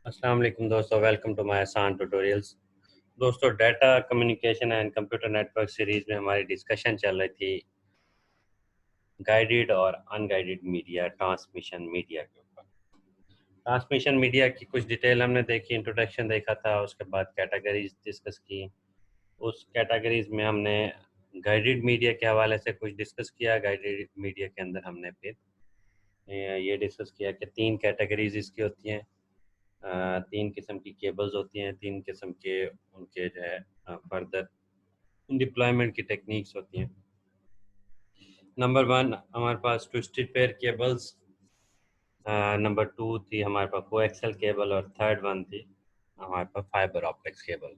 अस्सलाम वालेकुम दोस्तों, वेलकम टू माय आसान ट्यूटोरियल्स। दोस्तों, data communication and computer network series में हमारी डिस्कशन चल रही थी गाइडेड और अनगाइडेड मीडिया ट्रांसमिशन मीडिया के ऊपर। ट्रांसमिशन मीडिया की कुछ डिटेल हमने देखी, इंट्रोडक्शन देखा था, उसके बाद कैटेगरीज डिस्कस की। उस कैटेगरीज में हमने गाइडेड मीडिया के हवाले से कुछ डिस्कस किया। गाइडेड मीडिया के अंदर हमने फिर ये डिस्कस किया कि तीन कैटेगरीज इसकी होती हैं। तीन किस्म की केबल्स होती हैं, तीन किस्म के उनके जो है फर्दर डिप्लॉयमेंट की टेक्निक्स होती हैं। नंबर वन हमारे पास twisted pair cables, number two थी हमारे पास कोएक्सियल केबल और थर्ड वन थी हमारे पास फाइबर ऑप्टिक्स केबल।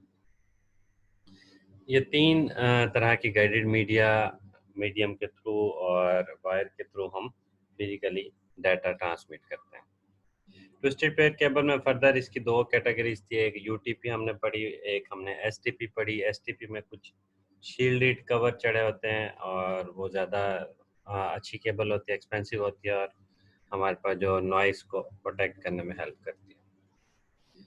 ये तीन तरह की गाइडेड मीडियम के थ्रू और वायर के थ्रू हम फिजिकली डाटा ट्रांसमिट करते हैं। ट्विस्टेड पेयर केबल में फर्दर इसकी दो कैटेगरीज थी, एक यूटीपी हमने पढ़ी, एक हमने एसटीपी पढ़ी। एसटीपी में कुछ शील्डेड कवर चढ़े होते हैं और वो ज़्यादा अच्छी केबल होती है, एक्सपेंसिव होती है और हमारे पास जो नॉइस को प्रोटेक्ट करने में हेल्प करती है।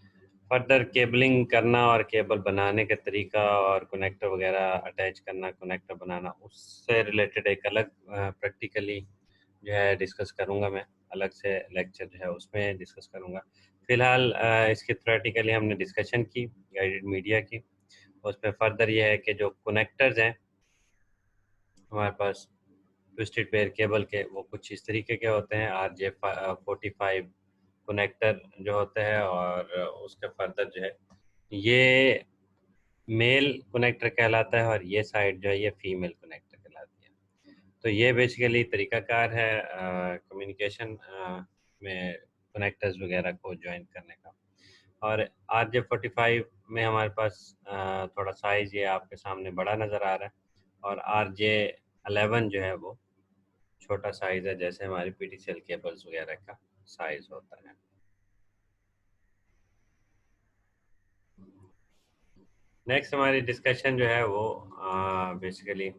फर्दर केबलिंग करना और केबल बनाने का तरीका और कनेक्टर वगैरह अटैच करना, कनेक्टर बनाना, उससे रिलेटेड एक अलग प्रैक्टिकली जो है डिस्कस करूँगा मैं, अलग से लेक्चर जो है उसमें डिस्कस करूँगा। फ़िलहाल इसकी थ्योरेटिकली हमने डिस्कशन की गाइडेड मीडिया की। उसमें फर्दर ये है कि जो कनेक्टर्स हैं हमारे पास ट्विस्टेड पेयर केबल के, वो कुछ इस तरीके के होते हैं। RJ45 कनेक्टर जो होते हैं और उसके फर्दर जो है ये मेल कनेक्टर कहलाता है और ये साइड जो है ये फीमेल कनेक्टर कहलाती है। तो ये बेसिकली तरीकाकार है कम्युनिकेशन में कनेक्टर्स वगैरह को ज्वाइन करने का। और RJ45 में हमारे पास थोड़ा साइज़ ये आपके सामने बड़ा नज़र आ रहा है और RJ11 जो है वो छोटा साइज़ है, जैसे हमारी PTCL केबल्स वगैरह का साइज़ होता है। नेक्स्ट हमारी डिस्कशन जो है वो बेसिकली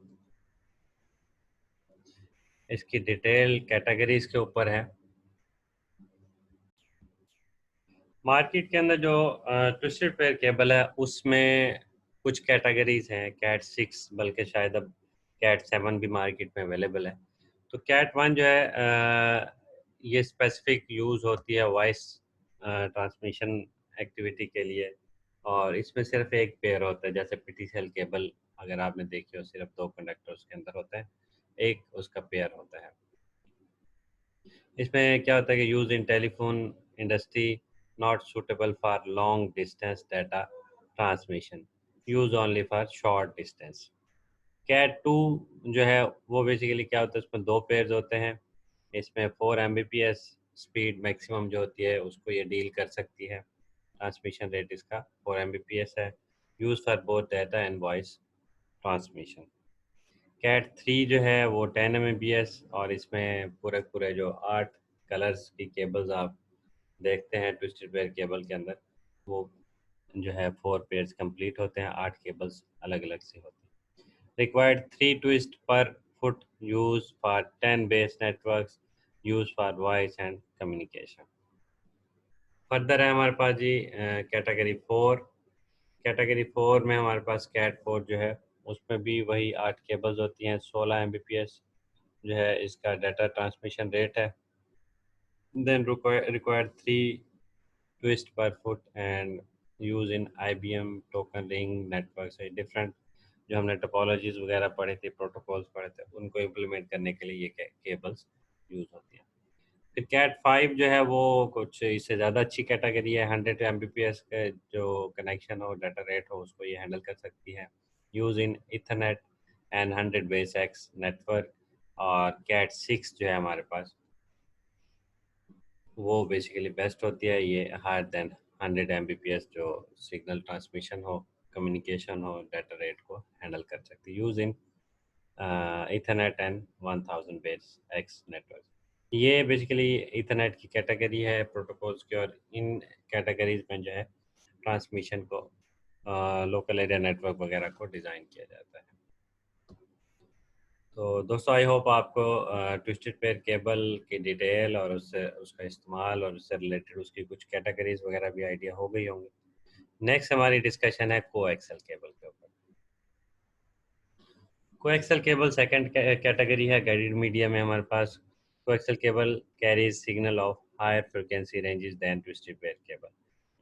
इसकी डिटेल कैटेगरीज के ऊपर है। मार्केट के अंदर जो ट्विस्टेड पेयर केबल है उसमें कुछ कैटेगरीज हैं, कैट 6, बल्कि शायद अब कैट 7 भी मार्केट में अवेलेबल है। तो कैट 1 जो है ये स्पेसिफिक यूज़ होती है वॉइस ट्रांसमिशन एक्टिविटी के लिए और इसमें सिर्फ एक पेयर होता है। जैसे PTCL केबल अगर आपने देखी हो, सिर्फ दो कंडक्टर उसके अंदर होते हैं, एक उसका पेयर होता है। इसमें क्या होता है कि use in telephone industry, not suitable for long distance data transmission, use only for short distance. Cat 2 जो है वो बेसिकली क्या होता है, इसमें दो पेयर्स होते हैं। इसमें 4 Mbps स्पीड मैक्सिमम जो होती है उसको ये डील कर सकती है। ट्रांसमिशन रेट इसका 4 Mbps है। Use for both data and voice transmission. Cat 3 जो है वो 10 Mbps और इसमें पूरे पूरे जो 8 कलर्स की केबल्स आप देखते हैं ट्विस्टेड पेयर केबल के अंदर, वो जो है 4 पेयर्स कंप्लीट होते हैं, 8 केबल्स अलग अलग से होती हैं। रिक्वायर्ड 3 ट्विस्ट पर foot, use for 10 base networks, use for voice and communication. Further है हमारे पास जी कैटेगरी 4। कैटेगरी 4 में हमारे पास कैट 4 जो है उसमें भी वही 8 केबल्स होती हैं, 16 Mbps जो है इसका डाटा ट्रांसमिशन रेट है। देन रिक्वायर्ड 3 ट्विस्ट पर foot and use in IBM token ring network से डिफरेंट। जो हमने टोपोलॉजीज वगैरह पढ़े थे, प्रोटोकॉल्स पढ़े थे, उनको इम्प्लीमेंट करने के लिए ये केबल्स यूज होती हैं। फिर कैट 5 जो है वो कुछ इससे ज़्यादा अच्छी कैटेगरी है। 100 Mbps का जो कनेक्शन हो, डाटा रेट हो, उसको ये हैंडल कर सकती है। Use in Ethernet and 100 base x network. और कैट 6 जो है हमारे पास वो बेसिकली बेस्ट होती है, ये हायर देन 100 Mbps जो सिग्नल ट्रांसमिशन हो, कम्युनिकेशन हो, डाटा रेट को हैंडल कर सकती है। Use in Ethernet and 1000 base x network. ये बेसिकली इथरनेट की कैटेगरी है प्रोटोकॉल्स की और इन कैटेगरीज में जो है ट्रांसमिशन को लोकल एरिया नेटवर्क वगैरह को डिज़ाइन किया जाता है। तो दोस्तों आई होप आपको ट्विस्टेड पेयर केबल की डिटेल और उससे उसका इस्तेमाल और उससे रिलेटेड उसकी कुछ कैटेगरीज वगैरह भी आइडिया हो गई होंगी। नेक्स्ट हमारी डिस्कशन है कोएक्सल केबल के ऊपर। कोएक्सल केबल सेकंड कैटेगरी है गाइडेड मीडिया में हमारे पास। Coaxial cable carries signal of higher frequency ranges than twisted pair cable.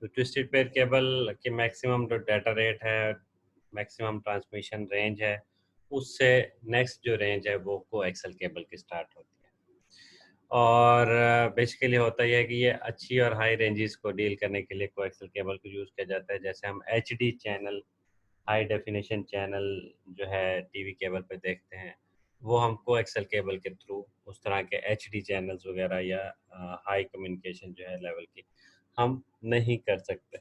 तो ट्विस्टेड पेयर केबल की मैक्सिमम जो डाटा रेट है, मैक्सिमम ट्रांसमिशन रेंज है, उससे नेक्स्ट जो रेंज है वो कोएक्सल केबल की स्टार्ट होती है। और बेसिकली होता यह है कि ये अच्छी और हाई रेंजेस को डील करने के लिए कोएक्सल केबल को यूज़ किया जाता है। जैसे हम HD channel, high definition channel जो है टीवी केबल पे देखते हैं, वो हम कोएक्सल केबल के थ्रू उस तरह के एचडी चैनल्स वगैरह या हाई कम्युनिकेशन जो है लेवल की हम नहीं कर सकते।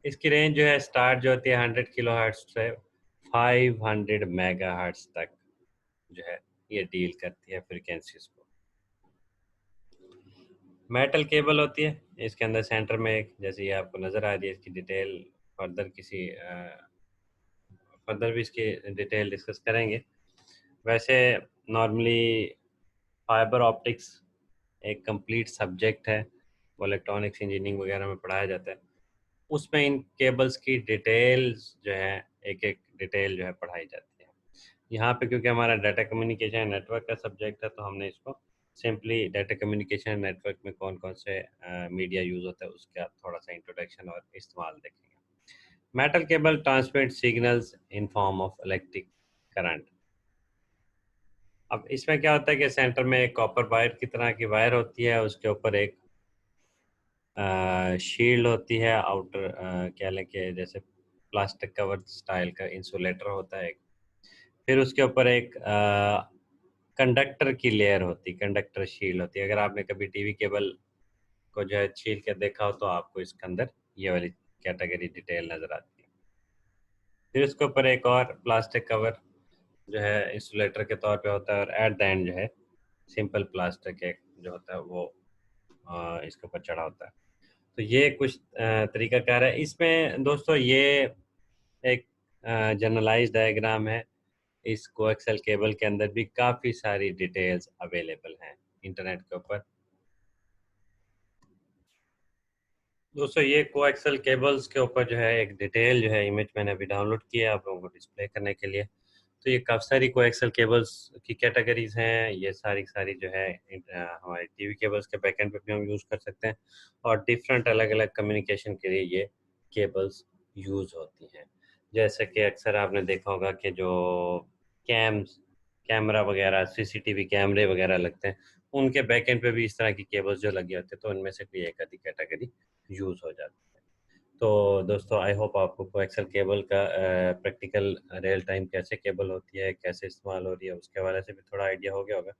इसकी रेंज जो है स्टार्ट जो होती है 100 किलो हर्ट्ज से 500 मेगा हर्ट्ज तक जो है ये डील करती है फ्रिक्वेंसीज को। मेटल केबल होती है, इसके अंदर सेंटर में एक, जैसे ये आपको नज़र आ रही है, इसकी डिटेल फर्दर भी इसकी डिटेल डिस्कस करेंगे। वैसे नॉर्मली फाइबर ऑप्टिक्स एक कंप्लीट सब्जेक्ट है, वो इलेक्ट्रॉनिक्स इंजीनियरिंग वगैरह में पढ़ाया जाता है। उसमें इन केबल्स की डिटेल्स जो है एक एक डिटेल जो है पढ़ाई जाती है। यहाँ पे क्योंकि हमारा डाटा कम्युनिकेशन नेटवर्क का सब्जेक्ट है, तो हमने इसको सिंपली डाटा कम्युनिकेशन नेटवर्क में कौन कौन से मीडिया यूज़ होता है उसका थोड़ा सा इंट्रोडक्शन और इस्तेमाल देखेंगे। Metal cable transmit signals in form of electric current. अब इसमें क्या होता है कि सेंटर में एक कॉपर वायर की तरह की वायर होती है, उसके ऊपर एक शील्ड होती है, आउटर कह लें कि जैसे प्लास्टिक कवर स्टाइल का इंसुलेटर होता है एक। फिर उसके ऊपर एक कंडक्टर की लेयर होती है, कंडक्टर शील्ड होती है। अगर आपने कभी टीवी केबल को जो है छील के देखा हो तो आपको इसके अंदर ये वाली कैटेगरी डिटेल नज़र आती है। फिर उसके ऊपर एक और प्लास्टिक कवर जो है इंसुलेटर के तौर पे होता है, और एट द एंड जो है सिंपल प्लास्टिक एक जो होता है वो इसके ऊपर चढ़ा होता है। तो ये कुछ तरीकाकार है। इसमें दोस्तों ये एक जनरलाइज डायग्राम है। इस कोएक्सल केबल के अंदर भी काफ़ी सारी डिटेल्स अवेलेबल हैं इंटरनेट के ऊपर। दोस्तों ये कोएक्सल केबल्स के ऊपर जो है एक डिटेल जो है इमेज मैंने अभी डाउनलोड किया है आप लोगों को डिस्प्ले करने के लिए। तो ये काफ़ी सारी कोएक्सल केबल्स की कैटेगरीज हैं। ये सारी सारी जो है हमारे टीवी केबल्स के बैकएंड पे भी हम यूज़ कर सकते हैं, और डिफरेंट अलग अलग कम्युनिकेशन के लिए ये केबल्स यूज़ होती हैं। जैसे कि अक्सर आपने देखा होगा कि जो कैमरा वगैरह, सीसीटीवी कैमरे वगैरह लगते हैं, उनके बैकएंड पे भी इस तरह की केबल्स जो लगी होती है, तो उनमें से कोई एक आधी कैटेगरी यूज़ हो जाती है। तो दोस्तों आई होप आपको कोएक्सल केबल का प्रैक्टिकल रियल टाइम कैसे केबल होती है, कैसे इस्तेमाल हो रही है, उसके हवाले से भी थोड़ा आइडिया हो गया होगा।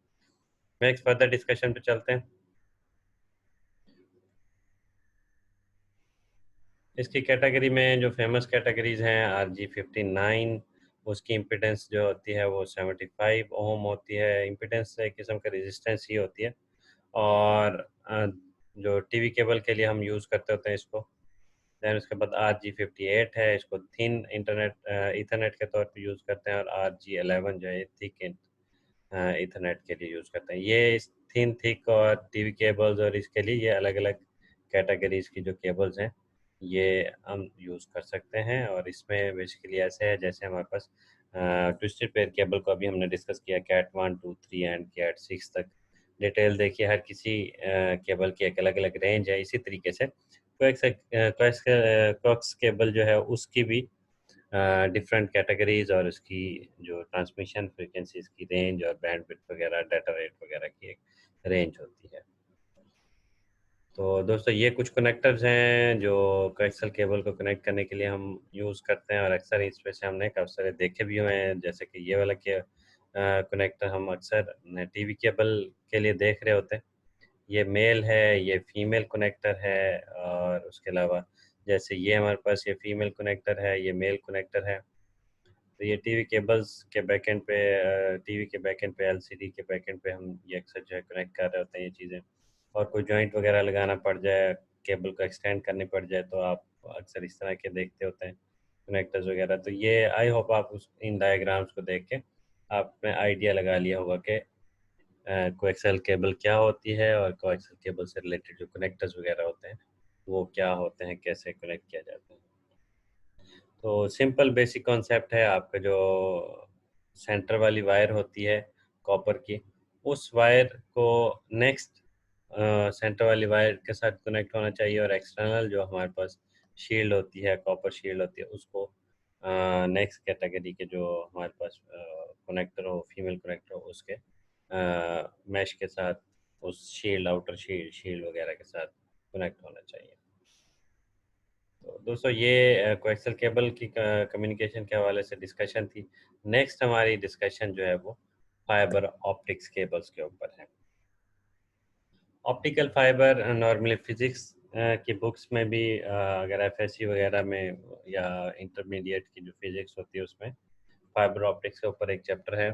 नेक्स्ट फर्दर डिस्कशन पे चलते हैं। इसकी कैटेगरी में जो फेमस कैटेगरीज हैं, RG59, उसकी इम्पिडेंस जो होती है वो 75 ओम होती है। इम्पिडेंस एक किस्म का रेजिस्टेंस ही होती है। और जो टीवी केबल के लिए हम यूज़ करते होते हैं इसको। दैन उसके बाद RG58 है, इसको थिन इंटरनेट ईथरनेट के तौर पे यूज़ करते हैं। और RG11 जो है थिक ईथरनेट के लिए यूज़ करते हैं। ये थिन, थिक और टीवी केबल्स और इसके लिए ये अलग अलग कैटेगरीज की जो केबल्स हैं ये हम यूज़ कर सकते हैं। और इसमें बेसिकली ऐसे है जैसे हमारे पास ट्विस्टेड पेयर केबल को अभी हमने डिस्कस किया, कैट 1 2 3 एंड कैट 6 तक डिटेल देखिए। हर किसी केबल की एक अलग अलग रेंज है। इसी तरीके से कोएक्स केबल जो है उसकी भी डिफरेंट कैटेगरीज और उसकी जो ट्रांसमिशन फ्रीक्वेंसीज की रेंज और बैंडविड्थ वगैरह, डाटा रेट वगैरह की एक रेंज होती है। तो दोस्तों ये कुछ कनेक्टर्स हैं जो कोएक्सल केबल को कनेक्ट करने के लिए हम यूज़ करते हैं, और अक्सर इसमें से हमने काफ़ी सारे देखे भी हुए हैं। जैसे कि ये वाला के कनेक्टर हम अक्सर टीवी केबल के लिए देख रहे होते हैं। ये मेल है, ये फीमेल कनेक्टर है। और उसके अलावा जैसे ये हमारे पास ये फीमेल कनेक्टर है, ये मेल कनेक्टर है। तो ये टीवी केबल्स के बैकएंड पे, टीवी के बैकएंड पे, एलसीडी के बैकएंड पे हम ये अक्सर जो है कनेक्ट कर रहे होते हैं ये चीज़ें। और कोई जॉइंट वगैरह लगाना पड़ जाए, केबल को एक्सटेंड करनी पड़ जाए, तो आप अक्सर इस तरह के देखते होते हैं कनेक्टर्स वगैरह। तो ये आई होप आप उस इन डायग्राम्स को देख के आपने आइडिया लगा लिया होगा कि कोएक्सियल केबल क्या होती है और कोएक्सियल केबल से रिलेटेड जो कनेक्टर्स वगैरह होते हैं वो क्या होते हैं, कैसे कनेक्ट किया जाता है। तो सिंपल बेसिक कॉन्सेप्ट है, आपका जो सेंटर वाली वायर होती है कॉपर की, उस वायर को नेक्स्ट सेंटर वाली वायर के साथ कनेक्ट होना चाहिए, और एक्सटर्नल जो हमारे पास शील्ड होती है, कॉपर शील्ड होती है, उसको नेक्स्ट कैटेगरी के जो हमारे पास कनेक्टर हो, फीमेल कनेक्टर हो, उसके मैश के साथ, उस शील्ड, आउटर शील्ड शील्ड वगैरह के साथ कनेक्ट होना चाहिए। तो दोस्तों ये कोएक्सियल केबल की कम्युनिकेशन के हवाले से डिस्कशन थी। नेक्स्ट हमारी डिस्कशन जो है वो फाइबर ऑप्टिक्स केबल्स के ऊपर है। ऑप्टिकल फाइबर नॉर्मली फिजिक्स की बुक्स में भी अगर एफएससी वगैरह में या इंटरमीडिएट की जो फिजिक्स होती है उसमें फाइबर ऑप्टिक्स के ऊपर एक चैप्टर है,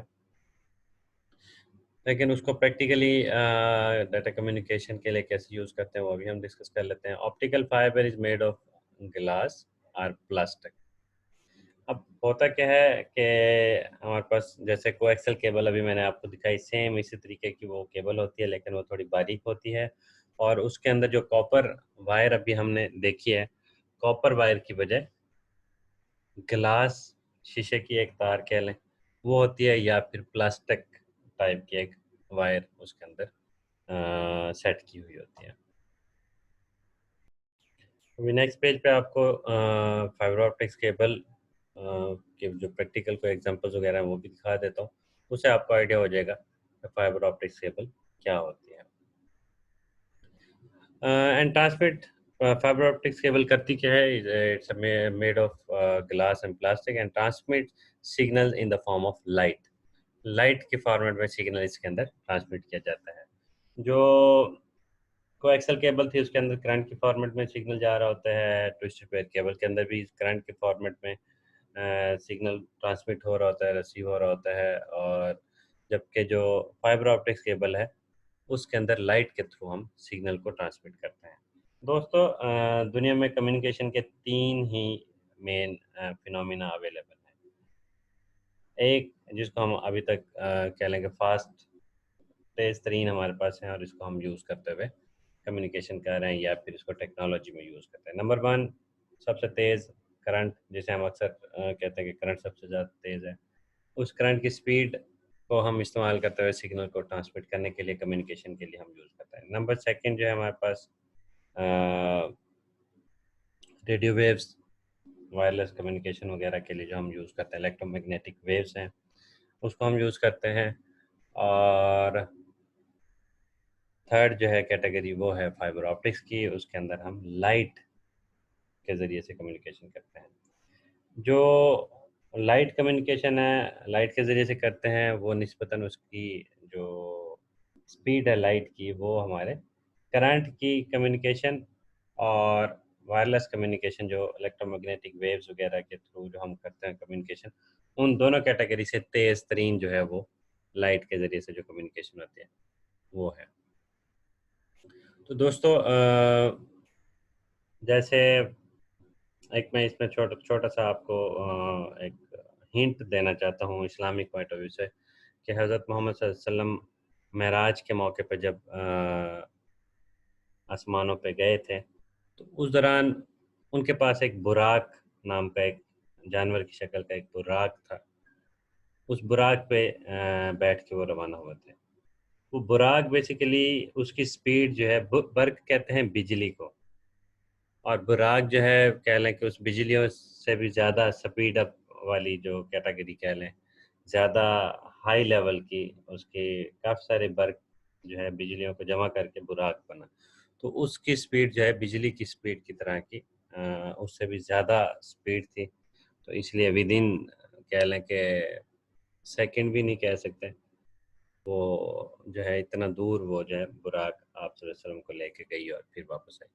लेकिन उसको प्रैक्टिकली डाटा कम्युनिकेशन के लिए कैसे यूज़ करते हैं वो अभी हम डिस्कस कर लेते हैं। Optical fibre is made of glass और प्लास्टिक। अब होता क्या है कि हमारे पास जैसे कोएक्सियल केबल अभी मैंने आपको दिखाई, सेम इसी तरीके की वो केबल होती है, लेकिन वो थोड़ी बारीक होती है, और उसके अंदर जो कॉपर वायर अभी हमने देखी है, कॉपर वायर की बजाय ग्लास, शीशे की एक तार कह लें, वो होती है, या फिर प्लास्टिक टाइप की एक वायर उसके अंदर सेट की हुई होती है। अभी नेक्स्ट पेज पे आपको फाइबर ऑप्टिक्स केबल के जो प्रैक्टिकल कोई एग्जांपल्स वगैरह हैं वो भी दिखा देता हूँ, उससे आपको आइडिया हो जाएगा कि फाइबर ऑप्टिक्स केबल क्या होती है। And transmit, fibre optics cable करती क्या है, it's made of glass and plastic and transmit signal in the form of light. Light के फॉर्मेट में सिग्नल इसके अंदर ट्रांसमिट किया जाता है। जो कोएक्सियल केबल थी उसके अंदर करंट के फॉर्मेट में सिग्नल जा रहा होता है, ट्विस्टेड पेयर केबल के अंदर भी करंट के फॉर्मेट में सिग्नल ट्रांसमिट हो रहा होता है, रिसीव हो रहा होता है, और जबकि जो फाइबर ऑप्टिक्स केबल है उसके अंदर लाइट के थ्रू हम सिग्नल को ट्रांसमिट करते हैं। दोस्तों दुनिया में कम्युनिकेशन के तीन ही मेन फिनोमिना अवेलेबल हैं। एक जिसको हम अभी तक कह लेंगे फास्ट, तेज तरीन हमारे पास है, और इसको हम यूज़ करते हुए कम्युनिकेशन कर रहे हैं, या फिर इसको टेक्नोलॉजी में यूज़ करते हैं। नंबर वन, सबसे तेज़ करंट, जिसे हम अक्सर कहते हैं कि करंट सबसे ज़्यादा तेज़ है, उस करंट की स्पीड को हम इस्तेमाल करते हुए सिग्नल को ट्रांसमिट करने के लिए, कम्युनिकेशन के लिए हम यूज़ करते हैं। नंबर सेकंड जो है हमारे पास रेडियो वेव्स, वायरलेस कम्युनिकेशन वगैरह के लिए जो हम यूज़ करते हैं, इलेक्ट्रोमैग्नेटिक वेव्स हैं, उसको हम यूज़ करते हैं। और थर्ड जो है कैटेगरी वो है फाइबर ऑप्टिक्स की, उसके अंदर हम लाइट के ज़रिए से कम्युनिकेशन करते हैं। जो लाइट कम्युनिकेशन है, लाइट के ज़रिए से करते हैं, वो निस्बतन उसकी जो स्पीड है लाइट की, वो हमारे करंट की कम्युनिकेशन और वायरलेस कम्युनिकेशन जो इलेक्ट्रोमैग्नेटिक वेव्स वगैरह के थ्रू जो हम करते हैं कम्युनिकेशन, उन दोनों कैटेगरी से तेज़ तरीन जो है वो लाइट के ज़रिए से जो कम्युनिकेशन होती है वो है। तो दोस्तों जैसे एक मैं इसमें छोटा छोटा सा आपको एक हिंट देना चाहता हूँ इस्लामिक पॉइंट ऑफ व्यू से, कि हज़रत मोहम्मद सल्लल्लाहु अलैहि वसल्लम मेराज के मौके पर जब आसमानों पे गए थे, तो उस दौरान उनके पास एक बुराक नाम का एक जानवर की शक्ल का एक बुराक था। उस बुराक पे बैठ के वो रवाना हुए थे। वो बुराक बेसिकली उसकी स्पीड जो है, बर्क कहते हैं बिजली को, और बुराक जो है कह लें कि उस बिजलियों से भी ज़्यादा स्पीड अप वाली जो कैटेगरी कह लें, ज़्यादा हाई लेवल की, उसके काफ़ी सारे बर्क जो है बिजलियों को जमा करके बुराक बना। तो उसकी स्पीड जो है बिजली की स्पीड की तरह की, उससे भी ज़्यादा स्पीड थी। तो इसलिए विदिन कह लें कि सेकंड भी नहीं कह सकते, वो जो है इतना दूर वो जो है बुराक आप सल्लल्लाहु अलैहि वसल्लम को लेके गई और फिर वापस आई।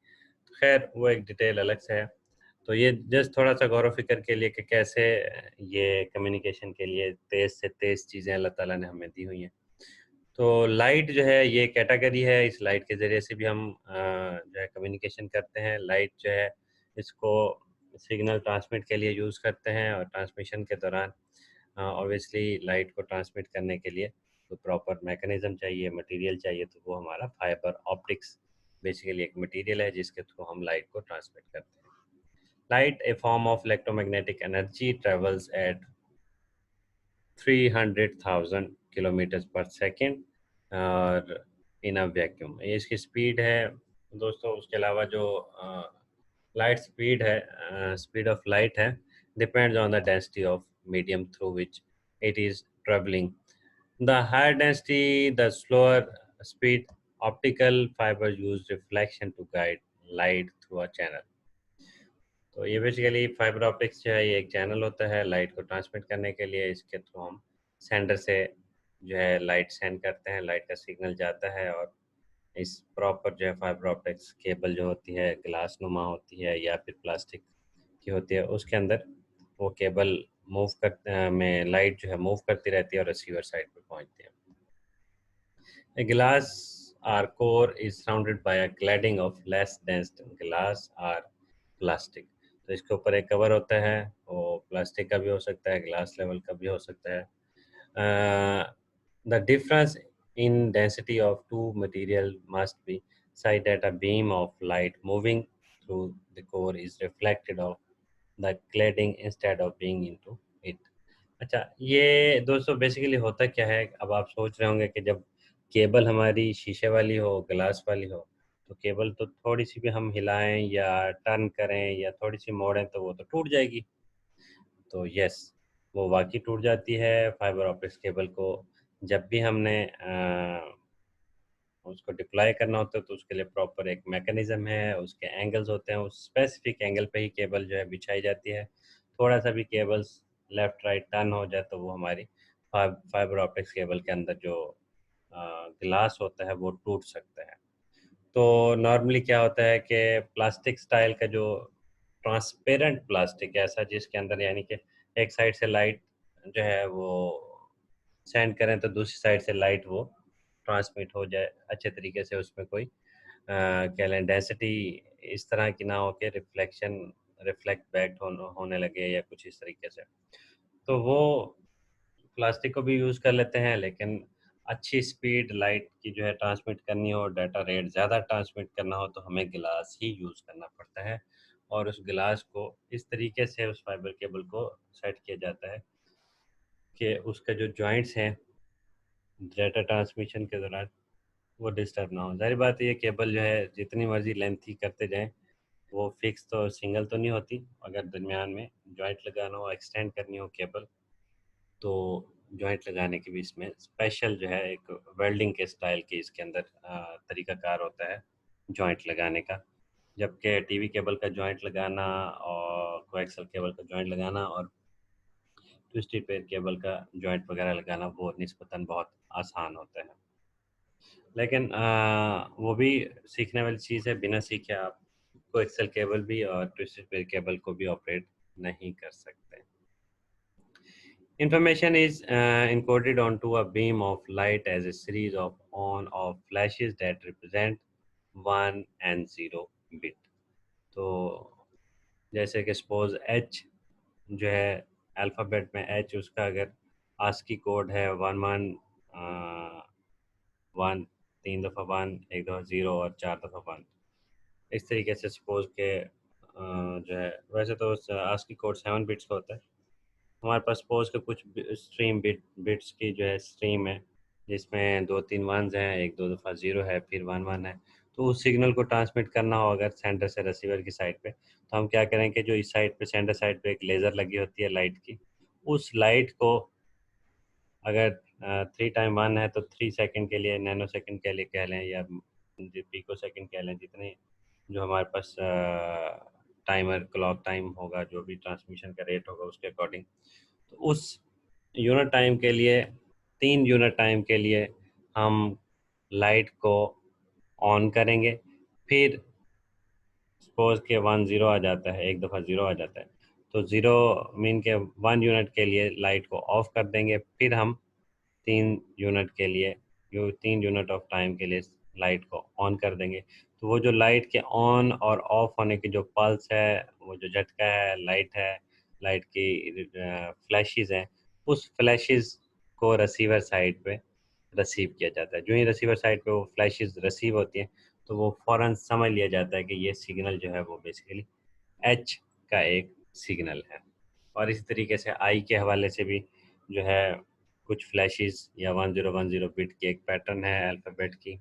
तो खैर वो एक डिटेल अलग से है। तो ये जस्ट थोड़ा सा गौर व फिक्र के लिए कि कैसे ये कम्युनिकेशन के लिए तेज़ से तेज़ चीज़ें अल्लाह ताला ने हमें दी हुई हैं। तो लाइट जो है ये कैटेगरी है, इस लाइट के ज़रिए से भी हम जो है कम्युनिकेशन करते हैं। लाइट जो है इसको सिग्नल ट्रांसमिट के लिए यूज़ करते हैं, और ट्रांसमिशन के दौरान ऑब्वियसली लाइट को ट्रांसमिट करने के लिए तो प्रॉपर मैकेनिज्म चाहिए, मटेरियल चाहिए, तो वो हमारा फाइबर ऑप्टिक्स बेसिकली एक मटेरियल है जिसके थ्रू हम लाइट को ट्रांसमिट करते हैं. Light, A form of electromagnetic energy, travels eight 300,000 kilometre पर सेकेंड और इन अ वैक्यूम, ये इसकी स्पीड है दोस्तों. उसके अलावा जो लाइट स्पीड है, स्पीड ऑफ लाइट है, depends on the density of medium through which it is travelling. The higher density the slower speed. Optical fibre use reflection to guide light through a channel. तो ये basically fibre optics जो है ये एक channel होता है light को transmit करने के लिए. इसके थ्रू हम सेंडर से जो है लाइट सेंड करते हैं, लाइट का सिग्नल जाता है और इस प्रॉपर जो है फाइबर ऑप्टिक्स केबल जो होती है ग्लास नुमा होती है या फिर प्लास्टिक की होती है, उसके अंदर वो केबल मूव कर में लाइट जो है मूव करती रहती है और रिसीवर साइड पे पहुंचती है. A glass or core is surrounded by a cladding of less dense glass or plastic. तो इसके ऊपर एक कवर होता है, वो प्लास्टिक का भी हो सकता है, ग्लास लेवल का भी हो सकता है. The difference in density of two material must be such that a beam of light moving through the core is reflected off the cladding instead of being into it. अच्छा, ये दोस्तों basically होता क्या है, अब आप सोच रहे होंगे कि जब केबल हमारी शीशे वाली हो, ग्लास वाली हो, तो केबल तो थोड़ी सी भी हम हिलाएं या टर्न करें या थोड़ी सी मोड़ें तो वो तो टूट जाएगी. तो यस, वो वाकई टूट जाती है. फाइबर ऑप्टिक्स केबल को जब भी हमने उसको डिप्लॉय करना होता है तो उसके लिए प्रॉपर एक मैकेनिज्म है, उसके एंगल्स होते हैं, उस स्पेसिफिक एंगल पे ही केबल जो है बिछाई जाती है. थोड़ा सा भी केबल्स लेफ्ट राइट टर्न हो जाए तो वो हमारी फाइबर ऑप्टिक्स केबल के अंदर जो ग्लास होता है वो टूट सकता है. तो नॉर्मली क्या होता है कि प्लास्टिक स्टाइल का जो ट्रांसपेरेंट प्लास्टिक ऐसा जिसके अंदर यानी कि एक साइड से लाइट जो है वो सेंड करें तो दूसरी साइड से लाइट वो ट्रांसमिट हो जाए अच्छे तरीके से, उसमें कोई कह लें डेंसिटी इस तरह की ना हो के रिफ्लेक्ट बैक होने लगे या कुछ इस तरीके से. तो वो प्लास्टिक को भी यूज़ कर लेते हैं, लेकिन अच्छी स्पीड लाइट की जो है ट्रांसमिट करनी हो, डाटा रेट ज़्यादा ट्रांसमिट करना हो तो हमें ग्लास ही यूज़ करना पड़ता है. और उस ग्लास को इस तरीके से उस फाइबर केबल को सेट किया जाता है कि उसका जो जॉइंट्स हैं डाटा ट्रांसमिशन के दौरान वो डिस्टर्ब ना हो. ज़ाहिर बात है ये केबल जो है जितनी मर्ज़ी लेंथी करते जाएँ वो फिक्स तो सिंगल तो नहीं होती. अगर दरमियान में जॉइंट लगाना हो, एक्सटेंड करनी हो केबल, तो जॉइंट लगाने की भी इसमें स्पेशल जो है एक वेल्डिंग के स्टाइल की इसके अंदर तरीकाकार होता है जॉइंट लगाने का. जबकि टीवी केबल का जॉइंट लगाना और कोएक्सल केबल का जॉइंट लगाना और ट्विस्टेड पेयर केबल का जॉइंट वगैरह लगाना वो निस्बतन बहुत आसान होता है. लेकिन वो भी सीखने वाली चीज़ है. बिना सीखे आप कोएक्सल केबल भी और ट्विस्टेड पेयर केबल को भी ऑपरेट नहीं कर सकते. Information is encoded onto a beam of light as a series of on-off flashes that represent 1 and 0 bit. तो जैसे कि सपोज H जो है अल्फ़ाबेट में H, उसका अगर आस्की कोड है 1 3 दफ़ा 1, एक दफ़ा 0 और 4 दफ़ा 1, इस तरीके से सपोज के जो है वैसे तो आस्की कोड 7 बिट्स का होता है. हमारे पास सपोज के कुछ स्ट्रीम बिट्स की जो है स्ट्रीम है जिसमें 2-3 वंस हैं, एक दो दफ़ा ज़ीरो है, फिर 1 1 है. तो उस सिग्नल को ट्रांसमिट करना हो अगर सेंडर से रिसीवर की साइड पे, तो हम क्या करें कि जो इस साइड पे सेंडर साइड पे एक लेज़र लगी होती है लाइट की, उस लाइट को अगर 3 टाइम 1 है तो 3 सेकंड के लिए, नैनो सेकंड के लिए कह लें या पिको सेकंड कह लें, जितने जो हमारे पास टाइमर क्लॉक टाइम होगा, जो भी ट्रांसमिशन का रेट होगा उसके अकॉर्डिंग, तो उस यूनिट टाइम के लिए 3 यूनिट टाइम के लिए हम लाइट को ऑन करेंगे. फिर सपोज के 1 0 आ जाता है, एक दफ़ा 0 आ जाता है, तो 0 मीन के 1 यूनिट के लिए लाइट को ऑफ कर देंगे. फिर हम 3 यूनिट के लिए, जो 3 यूनिट ऑफ टाइम के लिए लाइट को ऑन कर देंगे. तो वो जो लाइट के ऑन और ऑफ होने की जो पल्स है, वो जो झटका है, लाइट की फ्लैशेस हैं, उस फ्लैशेस को रिसीवर साइड पे रिसीव किया जाता है। जो ही रिसीवर साइड पे वो फ्लैशेस रिसीव होती हैं तो वो फ़ौरन समझ लिया जाता है कि ये सिग्नल जो है वो बेसिकली एच का एक सिग्नल है। और इसी तरीके से आई के हवाले से भी जो है कुछ फ्लैशेस या 1010 बिट की एक पैटर्न है अल्फ़ाबेट की,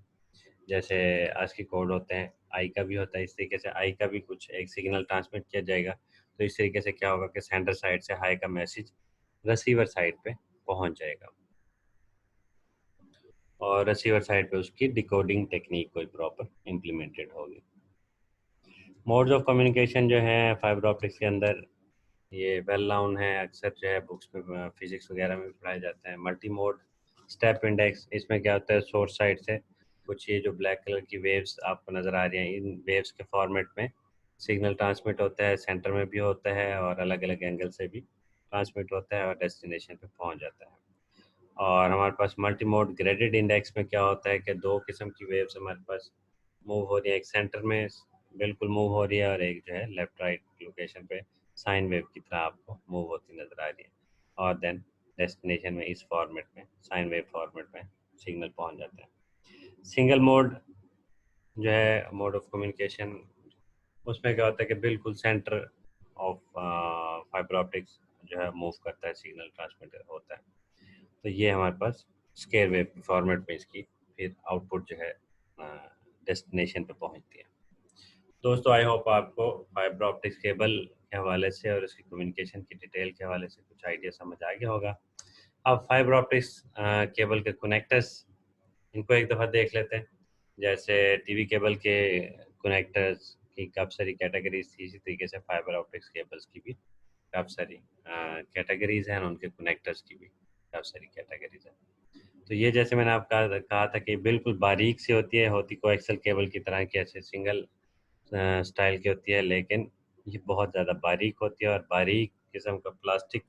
जैसे ASCII कोड होते हैं, आई का भी होता है। इस तरीके से आई का भी कुछ एक सिग्नल ट्रांसमिट किया जाएगा। तो इस तरीके से क्या होगा कि सेंडर साइड से हाई का मैसेज रिसीवर साइड पे पहुंच जाएगा और रिसीवर साइड पे उसकी डिकोडिंग टेक्निक कोई प्रॉपर इम्प्लीमेंटेड होगी। मोड्स ऑफ कम्युनिकेशन जो है फाइबर ऑप्टिक्स के अंदर ये वेल नाउन है, अक्सर जो है बुक्स में फिजिक्स वगैरह में भी पढ़ाए जाते हैं। मल्टी मोड स्टेप इंडेक्स, इसमें क्या होता है सोर्स साइड से कुछ ये जो ब्लैक कलर की वेव्स आपको नज़र आ रही हैं, इन वेव्स के फॉर्मेट में सिग्नल ट्रांसमिट होता है, सेंटर में भी होता है और अलग अलग एंगल से भी ट्रांसमिट होता है और डेस्टिनेशन पे पहुंच जाता है। और हमारे पास मल्टी मोड ग्रेडेड इंडेक्स में क्या होता है कि दो किस्म की वेव्स हमारे पास मूव हो रही है, एक सेंटर में बिल्कुल मूव हो रही है और एक जो है लेफ्ट राइट लोकेशन पे साइन वेव की तरह आपको मूव होती नज़र आ रही है। और देन डेस्टिनेशन में इस फॉर्मेट में साइन वेव फॉर्मेट में सिग्नल पहुंच जाता है। सिंगल मोड जो है मोड ऑफ कम्युनिकेशन, उसमें क्या होता है कि बिल्कुल सेंटर ऑफ फाइबर ऑप्टिक्स जो है मूव करता है, सिग्नल ट्रांसमिट होता है। तो ये हमारे पास स्केयर वेव फॉर्मेट में इसकी फिर आउटपुट जो है डेस्टिनेशन पे पहुंचती है। दोस्तों आई होप आपको फाइबर ऑप्टिक्स केबल के हवाले से और इसकी कम्युनिकेशन की डिटेल के हवाले से कुछ आइडिया समझ आ गया होगा। अब फाइबर ऑप्टिक्स केबल के कनेक्टर्स, इनको एक दफ़ा देख लेते हैं। जैसे टीवी केबल के कनेक्टर्स की काफ़ी सारी कैटेगरीज थी, इसी तरीके से फाइबर ऑप्टिक्स केबल्स की भी काफ़ी सारी कैटेगरीज हैं और उनके कनेक्टर्स की भी काफ़ी सारी कैटेगरीज हैं। तो ये जैसे मैंने आपका कहा कहा था कि बिल्कुल बारीक सी होती है, होती कोएक्सल केबल की तरह की, ऐसे सिंगल स्टाइल की होती है, लेकिन ये बहुत ज़्यादा बारीक होती है और बारीक किस्म का प्लास्टिक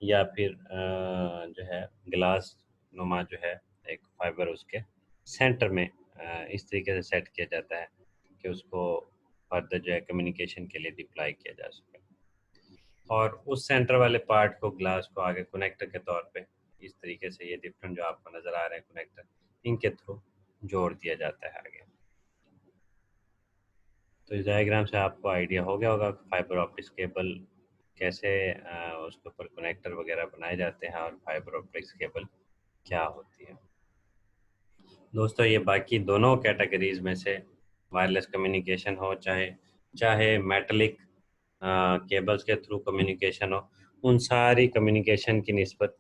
या फिर जो है ग्लास नुमा जो है एक फाइबर उसके सेंटर में इस तरीके से सेट किया जाता है कि उसको फर्दर जो है कम्युनिकेशन के लिए डिप्लाई किया जा सके। और उस सेंटर वाले पार्ट को ग्लास को आगे कनेक्टर के तौर पे इस तरीके से ये डिफरेंट जो आपको नज़र आ रहे हैं कनेक्टर, इनके थ्रू जोड़ दिया जाता है आगे। तो इस डायग्राम से आपको आइडिया हो गया होगा फाइबर ऑप्टिक्स केबल कैसे उसके ऊपर कनेक्टर वगैरह बनाए जाते हैं और फाइबर ऑप्टिक्स केबल क्या होती है। दोस्तों ये बाकी दोनों कैटेगरीज में से वायरलेस कम्युनिकेशन हो चाहे चाहे मेटलिक केबल्स के थ्रू कम्युनिकेशन हो, उन सारी कम्युनिकेशन की निस्बत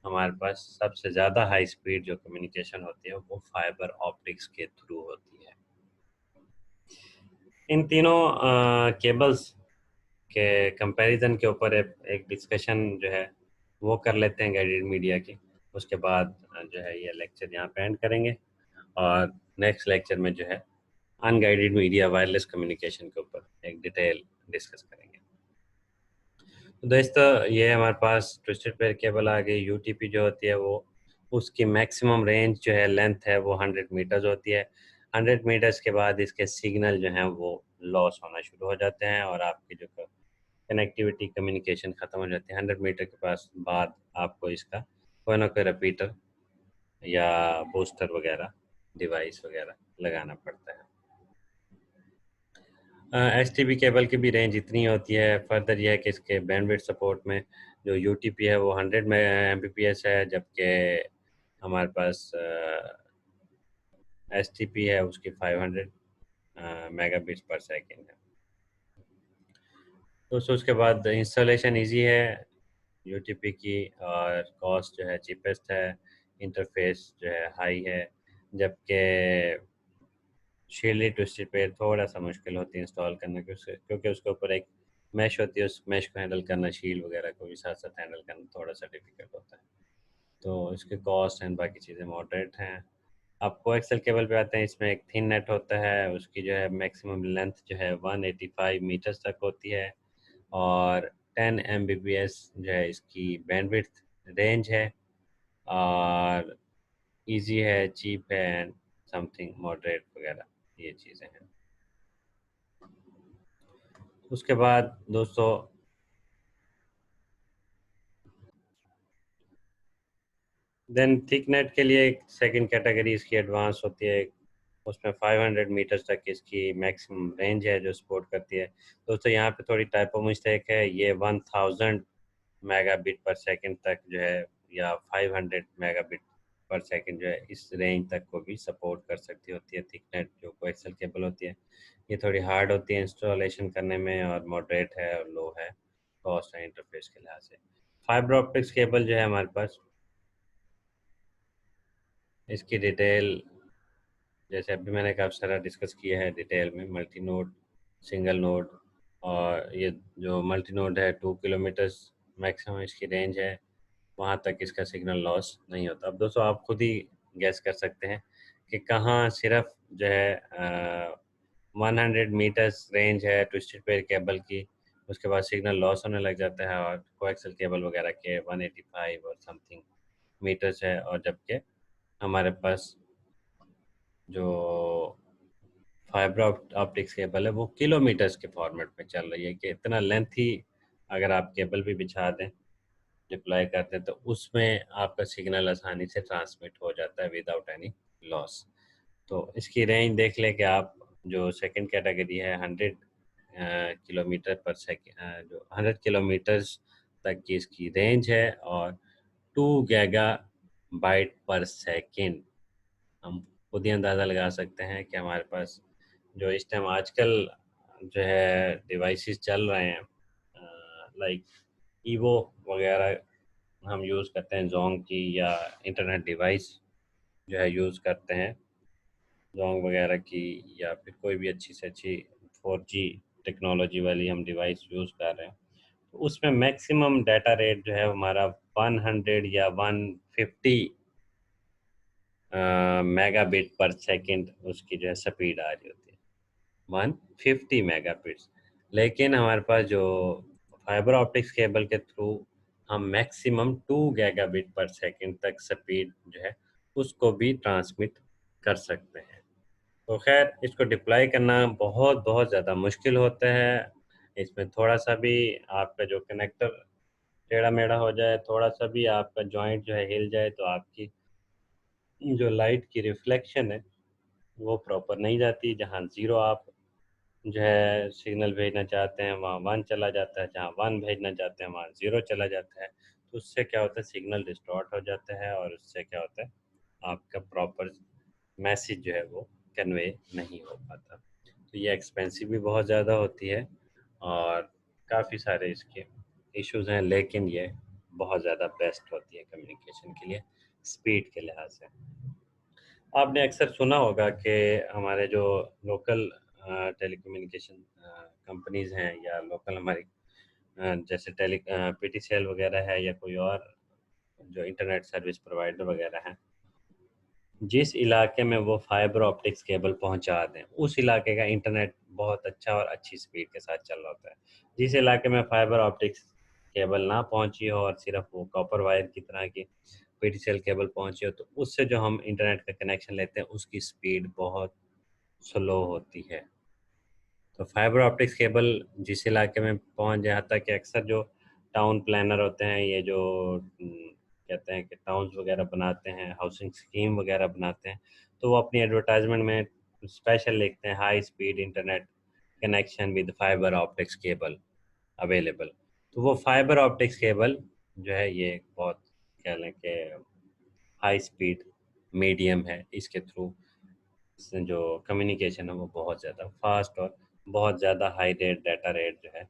हमारे पास सबसे ज़्यादा हाई स्पीड जो कम्युनिकेशन होती है वो फाइबर ऑप्टिक्स के थ्रू होती है। इन तीनों केबल्स के कंपैरिजन के ऊपर एक डिस्कशन जो है वो कर लेते हैं गाइडेड मीडिया की। उसके बाद जो है ये लेक्चर यहाँ पे एंड करेंगे और नेक्स्ट लेक्चर में जो है अनगाइडेड मीडिया वायरलेस कम्युनिकेशन के ऊपर एक डिटेल डिस्कस करेंगे। तो दोस्तों ये हमारे पास ट्विस्टेड पेयर केबल आ गई। यूटीपी जो होती है वो उसकी मैक्सिमम रेंज जो है लेंथ है वो 100 मीटर्स होती है। 100 मीटर्स के बाद इसके सिग्नल जो हैं वो लॉस होना शुरू हो जाते हैं और आपकी जो कनेक्टिविटी कम्युनिकेशन ख़त्म हो जाती है। 100 मीटर के पास बाद आपको इसका कोई ना कोई रिपीटर या बूस्टर वगैरह डिवाइस वगैरह लगाना पड़ता है। एस टी बी केबल की भी रेंज इतनी होती है। फर्दर यह है कि इसके बैंडविड्थ सपोर्ट में जो यू टी पी है वो 100 एम बी पी एस है, जबकि हमारे पास एस टी पी है उसकी 500 मेगा बिट्स पर सेकेंड है। तो उसके बाद इंस्टॉलेशन इजी है यूटीपी की और कॉस्ट जो है चीपेस्ट है, इंटरफेस जो है हाई है, जबकि शील्डी ट्विस्टेड पे थोड़ा सा मुश्किल होती है इंस्टॉल करना क्योंकि उसके ऊपर एक मैश होती है, उस मैश को हैंडल करना, शील्ड वगैरह को भी साथ साथ हैंडल करना थोड़ा सा डिफिकल्ट होता है। तो इसके कॉस्ट एंड बाकी चीज़ें मॉडरेट हैं। अब कोएक्सल केबल पे आते हैं। इसमें एक थिन नेट होता है, उसकी जो है मैक्सिमम लेंथ जो है 185 मीटर्स तक होती है और 10 Mbps जो है इसकी बैंडविड्थ रेंज है और इजी है, चीप है एंड समथिंग मॉडरेट वगैरह ये चीज़ें हैं। उसके बाद दोस्तों देन थिकनेट के लिए एक सेकंड कैटेगरी इसकी एडवांस होती है, उसमें 500 मीटर्स तक इसकी मैक्सिमम रेंज है जो सपोर्ट करती है। दोस्तों यहाँ पे थोड़ी टाइपो मिस्टेक है, ये 1000 मेगाबिट पर सेकंड तक जो है या 500 मेगाबिट पर सेकंड जो है इस रेंज तक को भी सपोर्ट कर सकती होती है थिकनेट जो कोएक्सियल केबल होती है। ये थोड़ी हार्ड होती है इंस्टॉलेशन करने में और मॉडरेट है और लो है कॉस्ट एंड इंटरफेस के लिहाज से। फाइबर ऑप्टिक्स केबल जो है हमारे पास, इसकी डिटेल जैसे अभी मैंने काफ़ी सारा डिस्कस किया है डिटेल में, मल्टी नोड, सिंगल नोड, और ये जो मल्टी नोड है 2 किलोमीटर्स मैक्सिमम इसकी रेंज है, वहाँ तक इसका सिग्नल लॉस नहीं होता। अब दोस्तों आप खुद ही गैस कर सकते हैं कि कहाँ सिर्फ जो है 100 मीटर्स रेंज है ट्विस्टेड पेयर केबल की, उसके बाद सिग्नल लॉस होने लग जाता है, और कोएक्सियल केबल वगैरह के 185 और समथिंग मीटर्स है, और जबकि हमारे पास जो फाइबर ऑप्टिक्स केबल है वो किलोमीटर्स के फॉर्मेट में चल रही है कि इतना लेंथी अगर आप केबल भी बिछा दें, डिप्लॉय करते हैं, तो उसमें आपका सिग्नल आसानी से ट्रांसमिट हो जाता है विदाउट एनी लॉस। तो इसकी रेंज देख लें कि आप, जो सेकंड कैटेगरी है 100 किलोमीटर पर सेकंड, जो 100 किलोमीटर्स तक की इसकी रेंज है, और 2 गीगाबाइट पर सेकंड। हम खुद ही अंदाज़ा लगा सकते हैं कि हमारे पास जो इस टाइम आजकल जो है डिवाइसेस चल रहे हैं, लाइक ईवो वगैरह हम यूज़ करते हैं, जोंग की, या इंटरनेट डिवाइस जो है यूज़ करते हैं जोंग वगैरह की, या फिर कोई भी अच्छी से अच्छी 4G टेक्नोलॉजी वाली हम डिवाइस यूज़ कर रहे हैं, तो उसमें मैक्सिमम डाटा रेट जो है हमारा 100 या 150 मेगाबिट पर सेकंड उसकी जो है स्पीड आ रही होती है, 150 मेगाबिट्स। लेकिन हमारे पास जो फाइबर ऑप्टिक्स केबल के थ्रू हम मैक्सिमम 2 गीगाबिट पर सेकंड तक स्पीड जो है उसको भी ट्रांसमिट कर सकते हैं। तो खैर इसको डिप्लॉय करना बहुत बहुत ज़्यादा मुश्किल होता है। इसमें थोड़ा सा भी आपका जो कनेक्टर टेढ़ा मेढ़ा हो जाए, थोड़ा सा भी आपका जॉइंट जो है हिल जाए, तो आपकी जो लाइट की रिफ्लेक्शन है वो प्रॉपर नहीं जाती। जहाँ ज़ीरो आप जो है सिग्नल भेजना चाहते हैं वहाँ 1 चला जाता है, जहाँ 1 भेजना चाहते हैं वहाँ 0 चला जाता है। तो उससे क्या होता है, सिग्नल डिस्टॉर्ट हो जाता है, और उससे क्या होता है, आपका प्रॉपर मैसेज जो है वो कन्वे नहीं हो पाता। तो ये एक्सपेंसिव भी बहुत ज़्यादा होती है, और काफ़ी सारे इसके इश्यूज़ हैं, लेकिन ये बहुत ज़्यादा बेस्ट होती है कम्युनिकेशन के लिए, स्पीड के लिहाज से। आपने अक्सर सुना होगा कि हमारे जो लोकल टेलीकम्युनिकेशन कंपनीज़ हैं, या लोकल हमारी जैसे पीटीसीएल वगैरह है, या कोई और जो इंटरनेट सर्विस प्रोवाइडर वगैरह हैं, जिस इलाके में वो फाइबर ऑप्टिक्स केबल पहुंचा दें, उस इलाके का इंटरनेट बहुत अच्छा और अच्छी स्पीड के साथ चल रहा होता है। जिस इलाके में फाइबर ऑप्टिक्स केबल ना पहुंची हो, और सिर्फ वो कॉपर वायर की तरह की पीटीसीएल केबल पहुंची हो, तो उससे जो हम इंटरनेट का कनेक्शन लेते हैं उसकी स्पीड बहुत स्लो होती है। तो फाइबर ऑप्टिक्स केबल जिस इलाके में पहुंच जाए, यहाँ तक कि अक्सर जो टाउन प्लानर होते हैं, ये जो कहते हैं कि टाउन्स वगैरह बनाते हैं, हाउसिंग स्कीम वगैरह बनाते हैं, तो वो अपनी एडवर्टाइजमेंट में स्पेशल लिखते हैं high speed internet connection with fibre optics cable available. तो वो फाइबर ऑप्टिक्स केबल जो है ये बहुत कह लें कि हाई स्पीड मीडियम है, इसके थ्रू जो कम्युनिकेशन है वो बहुत ज़्यादा फास्ट और बहुत ज़्यादा हाई रेट डाटा रेट जो है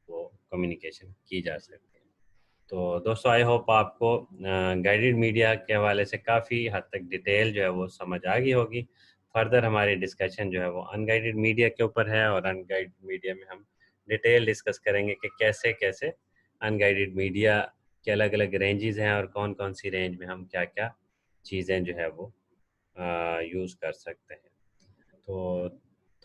वो कम्युनिकेशन की जा सकती है। तो दोस्तों आई होप आपको गाइडेड मीडिया के हवाले से काफ़ी हद तक डिटेल जो है वो समझ आ गई होगी। फर्दर हमारी डिस्कशन जो है वो अनगाइडेड मीडिया के ऊपर है, और अनगाइडेड मीडिया में हम डिटेल डिस्कस करेंगे कि कैसे कैसे अनगाइडेड मीडिया के अलग अलग रेंजेस हैं, और कौन कौन सी रेंज में हम क्या क्या चीज़ें जो है वो यूज़ कर सकते हैं। तो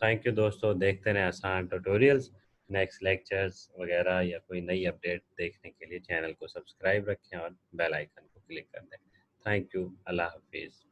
थैंक यू दोस्तों, देखते रहें आसान ट्यूटोरियल्स, नेक्स्ट लेक्चर्स वगैरह या कोई नई अपडेट देखने के लिए चैनल को सब्सक्राइब रखें और बेल आइकन को क्लिक कर दें। थैंक यू, अल्लाह हाफिज़।